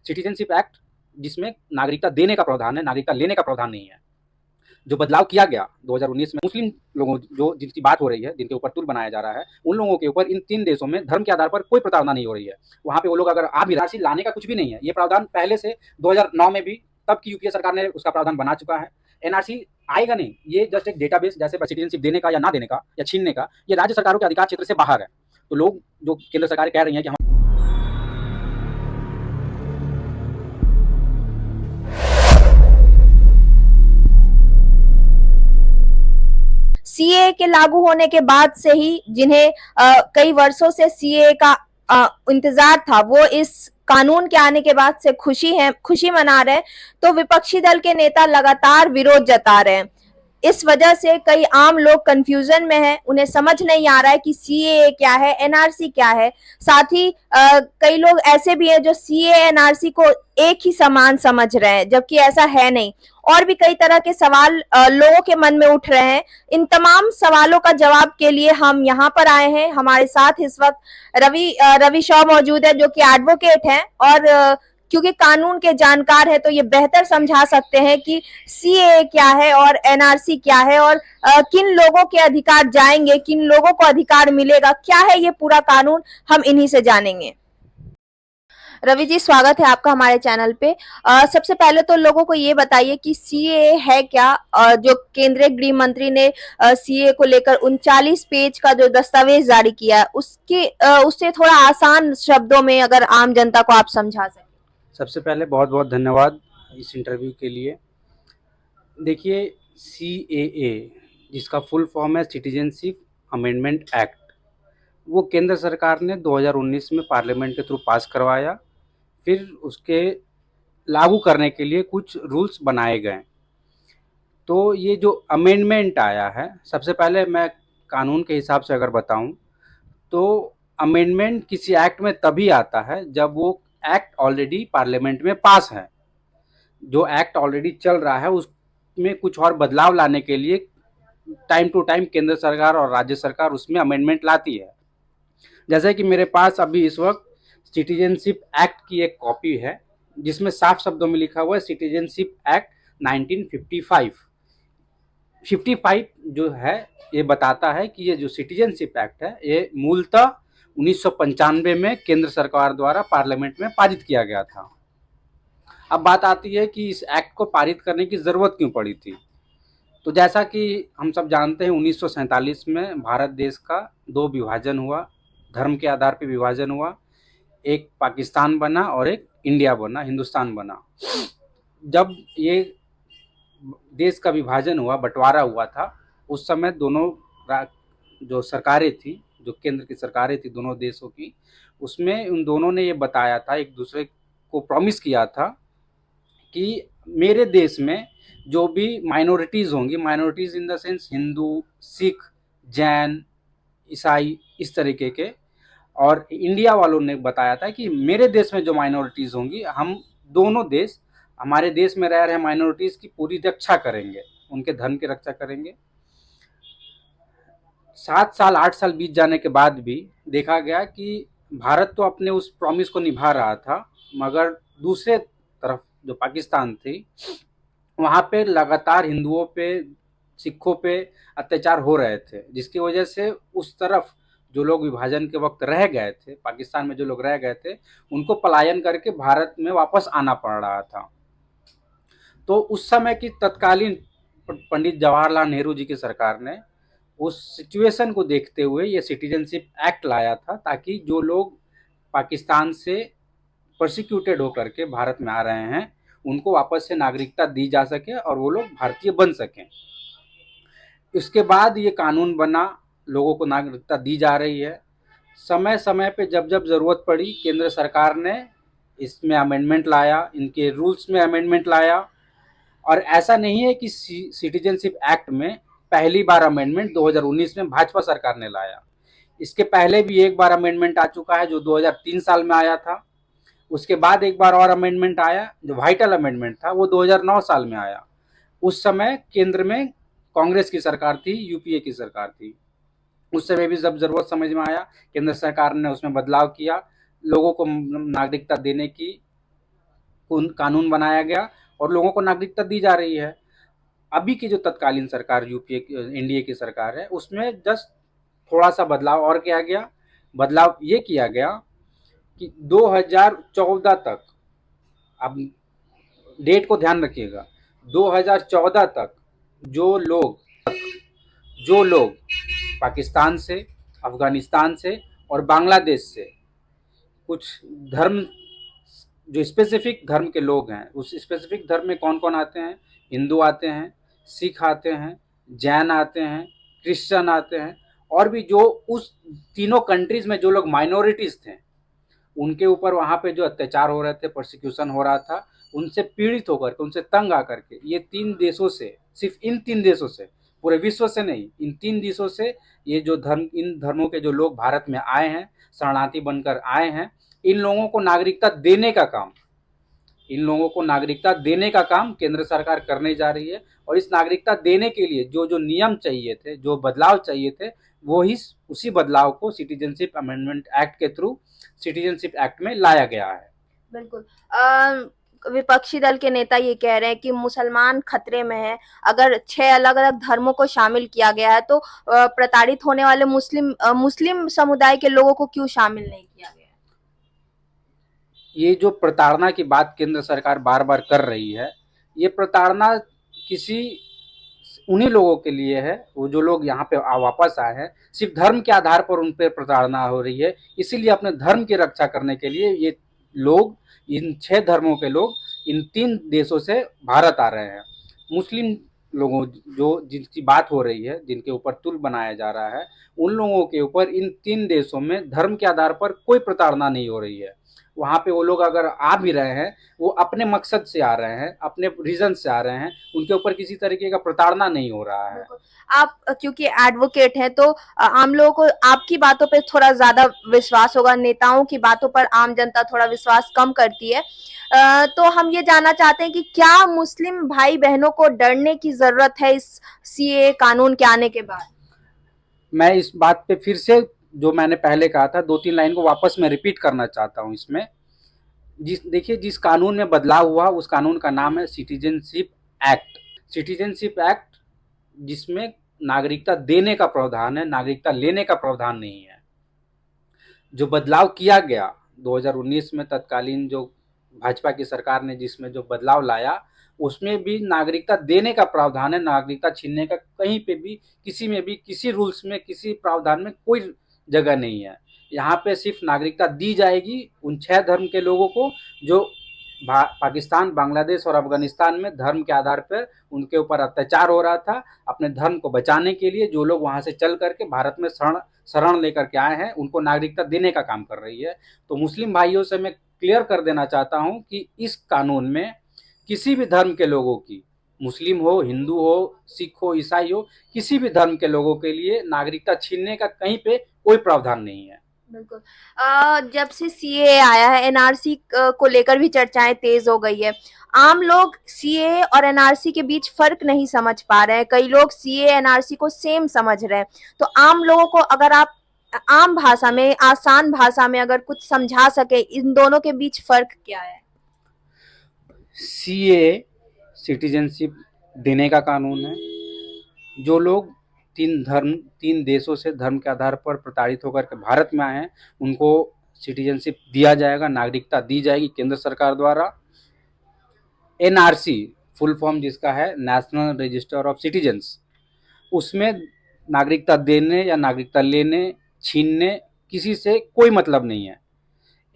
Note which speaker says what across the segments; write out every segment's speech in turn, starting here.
Speaker 1: Citizenship act जिसमें नागरिकता देने का प्रावधान है, नागरिकता लेने का प्रावधान नहीं है। जो बदलाव किया गया 2019 में मुस्लिम लोगों जो जिनकी बात हो रही है, जिनके ऊपर टूल बनाया जा रहा है, उन लोगों के ऊपर इन 3 देशों में धर्म के आधार पर कोई प्रताड़ना नहीं हो रही है। वहाँ पे वो लोग अगर आ भी राशि लाने का कुछ भी नहीं है। ये प्रावधान पहले से 2009 में भी तब की यूपीए सरकार ने उसका प्रावधान बना चुका है। एनआरसी आएगा नहीं, ये जस्ट एक डेटाबेस जैसे सिटीजनशिप देने का या ना देने का या छीनने का, ये राज्य सरकारों के अधिकार क्षेत्र से बाहर है। तो लोग जो केंद्र सरकार कह रही है कि हम
Speaker 2: सीए के लागू होने के बाद से ही जिन्हें कई वर्षों से सीए का इंतजार था, वो इस कानून के आने के बाद से खुशी मना रहे हैं। तो विपक्षी दल के नेता लगातार विरोध जता रहे हैं। इस वजह से कई आम लोग कंफ्यूजन में हैं, उन्हें समझ नहीं आ रहा है कि सीएए क्या है, एनआरसी क्या है। साथ ही कई लोग ऐसे भी हैं जो सीएए एनआरसी को एक ही समान समझ रहे हैं, जबकि ऐसा है नहीं। और भी कई तरह के सवाल लोगों के मन में उठ रहे हैं। इन तमाम सवालों का जवाब के लिए हम यहाँ पर आए हैं। हमारे साथ इस वक्त रवि शॉ मौजूद है, जो कि एडवोकेट हैं और क्योंकि कानून के जानकार है, तो ये बेहतर समझा सकते हैं कि सीएए क्या है और एनआरसी क्या है और किन लोगों के अधिकार जाएंगे, किन लोगों को अधिकार मिलेगा, क्या है ये पूरा कानून, हम इन्हीं से जानेंगे। रवि जी, स्वागत है आपका हमारे चैनल पे। सबसे पहले तो लोगों को ये बताइए कि सीएए है क्या। जो केंद्रीय गृह मंत्री ने सीएए को लेकर 39 पेज का जो दस्तावेज जारी किया है, उससे थोड़ा आसान शब्दों में अगर आम जनता को आप समझा सकें।
Speaker 1: सबसे पहले बहुत बहुत धन्यवाद इस इंटरव्यू के लिए। देखिए, सीएए जिसका फुल फॉर्म है सिटीजनशिप अमेंडमेंट एक्ट, वो केंद्र सरकार ने 2019 में पार्लियामेंट के थ्रू पास करवाया। फिर उसके लागू करने के लिए कुछ रूल्स बनाए गए। तो ये जो अमेंडमेंट आया है, सबसे पहले मैं कानून के हिसाब से अगर बताऊं तो अमेंडमेंट किसी एक्ट में तभी आता है जब वो एक्ट ऑलरेडी पार्लियामेंट में पास है। जो एक्ट ऑलरेडी चल रहा है उसमें कुछ और बदलाव लाने के लिए टाइम टू टाइम केंद्र सरकार और राज्य सरकार उसमें अमेंडमेंट लाती है। जैसे कि मेरे पास अभी इस वक्त सिटीजनशिप एक्ट की एक कॉपी है, जिसमें साफ शब्दों में लिखा हुआ है सिटीजनशिप एक्ट 1955। 55 जो है ये बताता है कि ये जो सिटीजनशिप एक्ट है ये मूलतः 1995 में केंद्र सरकार द्वारा पार्लियामेंट में पारित किया गया था। अब बात आती है कि इस एक्ट को पारित करने की ज़रूरत क्यों पड़ी थी। तो जैसा कि हम सब जानते हैं, 1947 में भारत देश का 2 विभाजन हुआ, धर्म के आधार पर विभाजन हुआ। एक पाकिस्तान बना और एक इंडिया बना, हिंदुस्तान बना। जब ये देश का विभाजन हुआ, बंटवारा हुआ था, उस समय दोनों जो सरकारें थी, जो केंद्र की सरकारें थी दोनों देशों की, उसमें उन दोनों ने ये बताया था, एक दूसरे को प्रॉमिस किया था कि मेरे देश में जो भी माइनॉरिटीज़ होंगी, minorities in the sense Hindu, Sikh, Jain, ईसाई, इस तरीके के, और इंडिया वालों ने बताया था कि मेरे देश में जो माइनॉरिटीज़ होंगी, हम दोनों देश, हमारे देश में रह रहे माइनॉरिटीज़ की पूरी रक्षा करेंगे, उनके धर्म की रक्षा करेंगे। 7 साल 8 साल बीत जाने के बाद भी देखा गया कि भारत तो अपने उस प्रॉमिस को निभा रहा था, मगर दूसरे तरफ जो पाकिस्तान थी, वहाँ पे लगातार हिंदुओं पे, सिखों पे अत्याचार हो रहे थे, जिसकी वजह से उस तरफ जो लोग विभाजन के वक्त रह गए थे, पाकिस्तान में जो लोग रह गए थे, उनको पलायन करके भारत में वापस आना पड़ रहा था। तो उस समय की तत्कालीन पंडित जवाहरलाल नेहरू जी की सरकार ने उस सिचुएशन को देखते हुए ये सिटीजनशिप एक्ट लाया था, ताकि जो लोग पाकिस्तान से प्रोसिक्यूटेड होकर के भारत में आ रहे हैं, उनको वापस से नागरिकता दी जा सके और वो लोग भारतीय बन सकें। इसके बाद ये कानून बना, लोगों को नागरिकता दी जा रही है। समय समय पे जब जब ज़रूरत पड़ी, केंद्र सरकार ने इसमें अमेंडमेंट लाया, इनके रूल्स में अमेंडमेंट लाया। और ऐसा नहीं है कि सिटीजनशिप एक्ट में पहली बार अमेंडमेंट 2019 में भाजपा सरकार ने लाया। इसके पहले भी एक बार अमेंडमेंट आ चुका है, जो 2003 साल में आया था। उसके बाद एक बार और अमेंडमेंट आया, जो वाइटल अमेंडमेंट था, वो 2009 साल में आया। उस समय केंद्र में कांग्रेस की सरकार थी, यूपीए की सरकार थी। उस समय भी जब ज़रूरत समझ में आया, केंद्र सरकार ने उसमें बदलाव किया, लोगों को नागरिकता देने की कानून बनाया गया और लोगों को नागरिकता दी जा रही है। अभी की जो तत्कालीन सरकार यूपीए एनडीए की सरकार है, उसमें जस्ट थोड़ा सा बदलाव और किया गया। बदलाव ये किया गया कि 2014 तक, अब डेट को ध्यान रखिएगा, 2014 तक जो लोग जो लोग पाकिस्तान से, अफगानिस्तान से और बांग्लादेश से कुछ धर्म, जो स्पेसिफिक धर्म के लोग हैं, उस स्पेसिफिक धर्म में कौन कौन आते हैं? हिंदू आते हैं, सिख आते हैं, जैन आते हैं, क्रिश्चियन आते हैं, और भी जो उस तीनों कंट्रीज में जो लोग माइनॉरिटीज थे, उनके ऊपर वहाँ पे जो अत्याचार हो रहे थे, प्रोसिक्यूशन हो रहा था, उनसे पीड़ित होकर के, उनसे तंग आकर के ये 3 देशों से, सिर्फ इन 3 देशों से, पूरे विश्व से नहीं, इन 3 देशों से ये जो धर्म, इन धर्मों के जो लोग भारत में आए हैं, शरणार्थी बनकर आए हैं, इन लोगों को नागरिकता देने का काम, इन लोगों को नागरिकता देने का काम केंद्र सरकार करने जा रही है। और इस नागरिकता देने के लिए जो जो नियम चाहिए थे, जो बदलाव चाहिए थे, वो ही उसी बदलाव को सिटीजनशिप अमेंडमेंट एक्ट के थ्रू सिटीजनशिप एक्ट में लाया गया है।
Speaker 2: बिल्कुल। विपक्षी दल के नेता ये कह रहे हैं कि मुसलमान खतरे में है। अगर 6 अलग-अलग धर्मों को शामिल किया गया है तो प्रताड़ित होने वाले मुस्लिम समुदाय के लोगों को क्यों शामिल नहीं किया गया?
Speaker 1: ये जो प्रताड़ना की बात केंद्र सरकार बार बार कर रही है, ये प्रताड़ना किसी उन्हीं लोगों के लिए है, वो जो लोग यहाँ पे वापस आए हैं, सिर्फ धर्म के आधार पर उन पर प्रताड़ना हो रही है। इसीलिए अपने धर्म की रक्षा करने के लिए ये लोग, इन 6 धर्मों के लोग इन 3 देशों से भारत आ रहे हैं। मुस्लिम लोगों, जो जिनकी बात हो रही है, जिनके ऊपर तुल बनाया जा रहा है, उन लोगों के ऊपर इन 3 देशों में धर्म के आधार पर कोई प्रताड़ना नहीं हो रही है। वहाँ पे वो लोग अगर आ भी रहे हैं, वो अपने मकसद से आ रहे हैं, अपने रीजन से आ रहे हैं, उनके ऊपर किसी तरीके का प्रताड़ना नहीं हो रहा है।
Speaker 2: आप क्योंकि एडवोकेट हैं तो आम लोगों को आपकी बातों पे थोड़ा ज्यादा विश्वास होगा, नेताओं की बातों पर आम जनता थोड़ा विश्वास कम करती है। तो हम ये जानना चाहते हैं कि क्या मुस्लिम भाई बहनों को डरने की जरूरत है इस सीए कानून के आने के बाद?
Speaker 1: मैं इस बात पे फिर से, जो मैंने पहले कहा था, 2-3 लाइन को वापस मैं रिपीट करना चाहता हूँ इसमें। देखिए, जिस कानून में बदलाव हुआ, उस कानून का नाम है सिटीजनशिप एक्ट। सिटीजनशिप एक्ट, जिसमें नागरिकता देने का प्रावधान है, नागरिकता लेने का प्रावधान नहीं है। जो बदलाव किया गया 2019 में, तत्कालीन जो भाजपा की सरकार ने जिसमें जो बदलाव लाया, उसमें भी नागरिकता देने का प्रावधान है, नागरिकता छीनने का कहीं पे भी, किसी में भी, किसी रूल्स में, किसी प्रावधान में कोई जगह नहीं है। यहाँ पे सिर्फ नागरिकता दी जाएगी उन 6 धर्म के लोगों को जो पाकिस्तान, बांग्लादेश और अफगानिस्तान में धर्म के आधार पर उनके ऊपर अत्याचार हो रहा था। अपने धर्म को बचाने के लिए जो लोग वहाँ से चल करके भारत में शरण लेकर के आए हैं, उनको नागरिकता देने का काम कर रही है। तो मुस्लिम भाइयों से मैं क्लियर कर देना चाहता हूँ कि इस कानून में किसी भी धर्म के लोगों की, मुस्लिम हो, हिंदू हो, सिख हो, ईसाई हो, किसी भी धर्म के लोगों के लिए नागरिकता छीनने का कहीं पे कोई प्रावधान नहीं है।
Speaker 2: बिल्कुल। जब से सीए आया है, एनआरसी को लेकर भी चर्चाएं तेज हो गई है। आम लोग सीए और एनआरसी के बीच फर्क नहीं समझ पा रहे हैं। कई लोग सीए एनआरसी को सेम समझ रहे हैं। तो आम लोगों को अगर आप आम भाषा में, आसान भाषा में अगर कुछ समझा सके, इन दोनों के बीच फर्क क्या है?
Speaker 1: सीए सिटीजनशिप देने का कानून है। जो लोग 3 देशों से धर्म के आधार पर प्रताड़ित होकर के भारत में आए हैं, उनको सिटीजनशिप दिया जाएगा, नागरिकता दी जाएगी केंद्र सरकार द्वारा। एनआरसी, फुल फॉर्म जिसका है नेशनल रजिस्टर ऑफ सिटीजन्स, उसमें नागरिकता देने या नागरिकता लेने, छीनने, किसी से कोई मतलब नहीं है।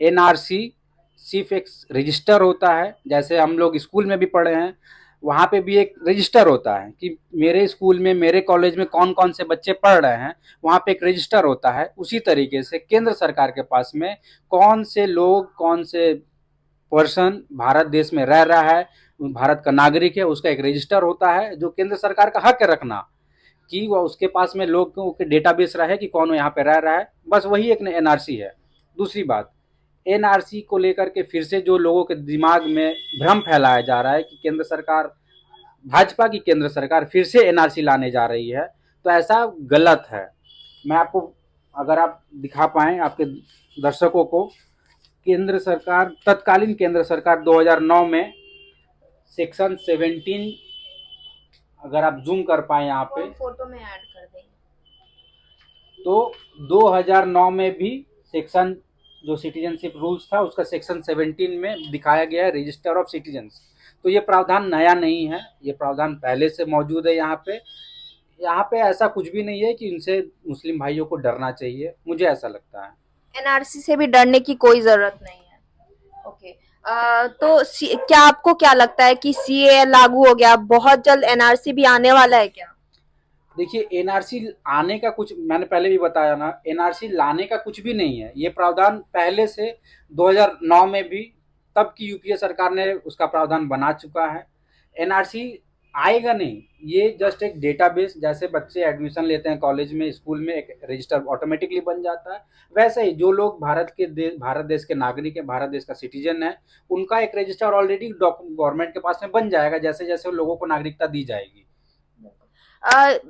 Speaker 1: एनआरसी सिर्फ एक रजिस्टर होता है, जैसे हम लोग स्कूल में भी पढ़े हैं, वहाँ पे भी एक रजिस्टर होता है कि मेरे स्कूल में, मेरे कॉलेज में कौन कौन से बच्चे पढ़ रहे हैं, वहाँ पे एक रजिस्टर होता है। उसी तरीके से केंद्र सरकार के पास में कौन से लोग, कौन से पर्सन भारत देश में रह रहा है, भारत का नागरिक है, उसका एक रजिस्टर होता है, जो केंद्र सरकार का हक है रखना, कि वह उसके पास में लोगों के डेटाबेस रहे कि कौन यहाँ पे रह रहा है। बस वही एक एनआरसी है। दूसरी बात, एनआरसी को लेकर के फिर से जो लोगों के दिमाग में भ्रम फैलाया जा रहा है कि केंद्र सरकार, भाजपा की केंद्र सरकार फिर से एनआरसी लाने जा रही है, तो ऐसा गलत है। मैं आपको, अगर आप दिखा पाएँ आपके दर्शकों को, केंद्र सरकार, तत्कालीन केंद्र सरकार 2009 में सेक्शन 17, अगर आप जूम कर पाए यहाँ पे
Speaker 2: फोटो में ऐड कर देंगे,
Speaker 1: तो 2009 में भी सेक्शन जो सिटीजनशिप रूल्स था उसका सेक्शन 17 में दिखाया गया है रजिस्टर ऑफ सिटीजन्स। तो ये प्रावधान नया नहीं है, ये प्रावधान पहले से मौजूद है। यहाँ पे ऐसा कुछ भी नहीं है कि इनसे मुस्लिम भाइयों को डरना चाहिए, मुझे ऐसा लगता है।
Speaker 2: एनआरसी से भी डरने की कोई जरूरत नहीं है। ओके। तो क्या आपको क्या लगता है कि सीए लागू हो गया, बहुत जल्द एनआरसी भी आने वाला है क्या?
Speaker 1: देखिए, एनआरसी आने का कुछ, मैंने पहले भी बताया ना, एनआरसी लाने का कुछ भी नहीं है। ये प्रावधान पहले से 2009 में भी, तब की यूपीए सरकार ने उसका प्रावधान बना चुका है। एनआरसी आएगा नहीं, ये जस्ट एक डेटाबेस, जैसे बच्चे एडमिशन लेते हैं कॉलेज में, स्कूल में, एक रजिस्टर ऑटोमेटिकली बन जाता है, वैसे ही जो लोग भारत देश के नागरिक है, भारत देश का सिटीजन है, उनका एक रजिस्टर ऑलरेडी गवर्नमेंट के पास में बन जाएगा, जैसे जैसे लोगों को नागरिकता दी जाएगी।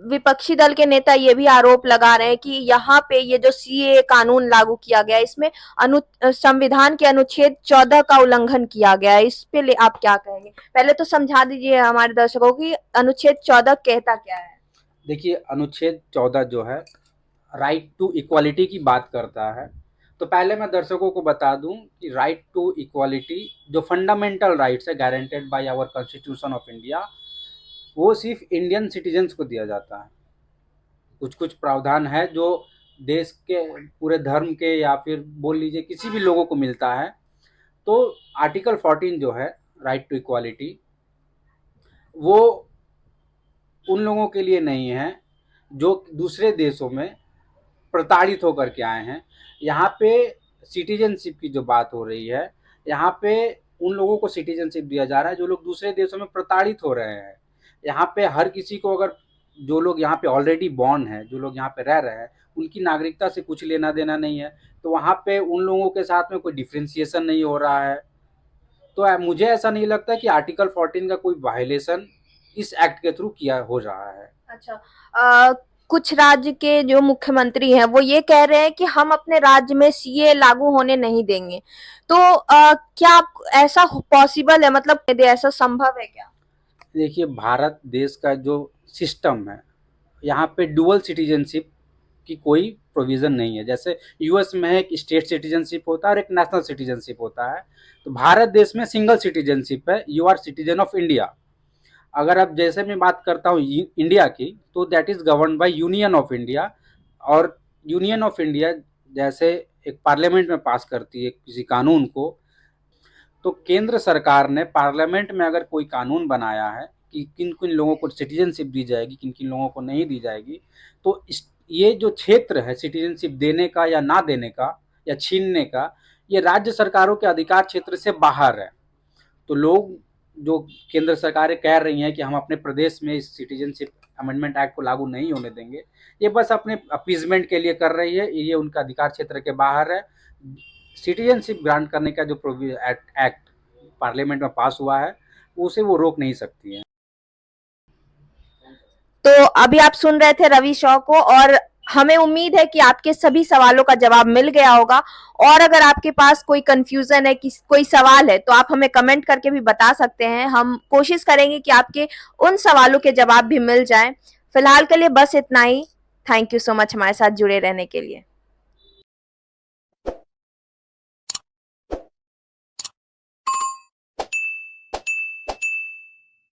Speaker 2: विपक्षी दल के नेता ये भी आरोप लगा रहे हैं कि यहाँ पे ये जो सीए कानून लागू किया गया है, इसमें संविधान के अनुच्छेद 14 का उल्लंघन किया गया है। इस पे आप क्या कहेंगे? पहले तो समझा दीजिए हमारे दर्शकों की अनुच्छेद 14 कहता क्या है।
Speaker 1: देखिए, अनुच्छेद 14 जो है राइट टू इक्वालिटी की बात करता है। तो पहले मैं दर्शकों को बता दूं कि राइट टू इक्वालिटी जो फंडामेंटल राइट्स है guaranteed by our constitution of India, वो सिर्फ इंडियन सिटीजन्स को दिया जाता है। कुछ कुछ प्रावधान है जो देश के पूरे धर्म के या फिर बोल लीजिए किसी भी लोगों को मिलता है। तो आर्टिकल 14 जो है राइट टू इक्वालिटी, वो उन लोगों के लिए नहीं है जो दूसरे देशों में प्रताड़ित होकर के आए हैं। यहाँ पे सिटीजनशिप की जो बात हो रही है, यहाँ पे उन लोगों को सिटीजनशिप दिया जा रहा है जो लोग दूसरे देशों में प्रताड़ित हो रहे हैं। यहाँ पे हर किसी को, अगर जो लोग यहाँ पे ऑलरेडी बॉर्न है, जो लोग यहाँ पे रह रहे हैं, उनकी नागरिकता से कुछ लेना देना नहीं है। तो वहाँ पे उन लोगों के साथ में कोई डिफ्रेंशिएशन नहीं हो रहा है। तो मुझे ऐसा नहीं लगता कि आर्टिकल 14 का कोई वायलेशन इस एक्ट के थ्रू किया हो रहा है।
Speaker 2: अच्छा, कुछ राज्य के जो मुख्यमंत्री हैं वो ये कह रहे हैं कि हम अपने राज्य में सीए लागू होने नहीं देंगे। तो क्या ऐसा पॉसिबल है, मतलब ऐसा संभव है क्या?
Speaker 1: देखिए, भारत देश का जो सिस्टम है, यहाँ पे डुअल सिटीजनशिप की कोई प्रोविज़न नहीं है। जैसे यूएस में एक स्टेट सिटीजनशिप होता है और एक नेशनल सिटीजनशिप होता है। तो भारत देश में सिंगल सिटीजनशिप है, you are citizen of India. अगर अब जैसे मैं बात करता हूँ इंडिया की, तो that is govern by union of India. और यूनियन ऑफ इंडिया जैसे एक पार्लियामेंट में पास करती है किसी कानून को, तो केंद्र सरकार ने पार्लियामेंट में अगर कोई कानून बनाया है कि किन किन लोगों को सिटीजनशिप दी जाएगी, किन किन लोगों को नहीं दी जाएगी, तो ये जो क्षेत्र है सिटीजनशिप देने का या ना देने का या छीनने का, ये राज्य सरकारों के अधिकार क्षेत्र से बाहर है। तो लोग, जो केंद्र सरकारें कह रही हैं कि हम अपने प्रदेश में इस सिटीजनशिप अमेंडमेंट एक्ट को लागू नहीं होने देंगे, ये बस अपने अपीजमेंट के लिए कर रही है। ये उनका अधिकार क्षेत्र के बाहर है। सिटीजनशिप ग्रांट करने का जो एक्ट पार्लियामेंट में पास हुआ है, उसे वो रोक नहीं सकती है।
Speaker 2: तो अभी आप सुन रहे थे रवि शॉ को, और हमें उम्मीद है कि आपके सभी सवालों का जवाब मिल गया होगा। और अगर आपके पास कोई कंफ्यूजन है, कि कोई सवाल है, तो आप हमें कमेंट करके भी बता सकते हैं। हम कोशिश करेंगे कि आपके उन सवालों के जवाब भी मिल जाएं। फिलहाल के लिए बस इतना ही। थैंक यू सो मच हमारे साथ जुड़े रहने के लिए।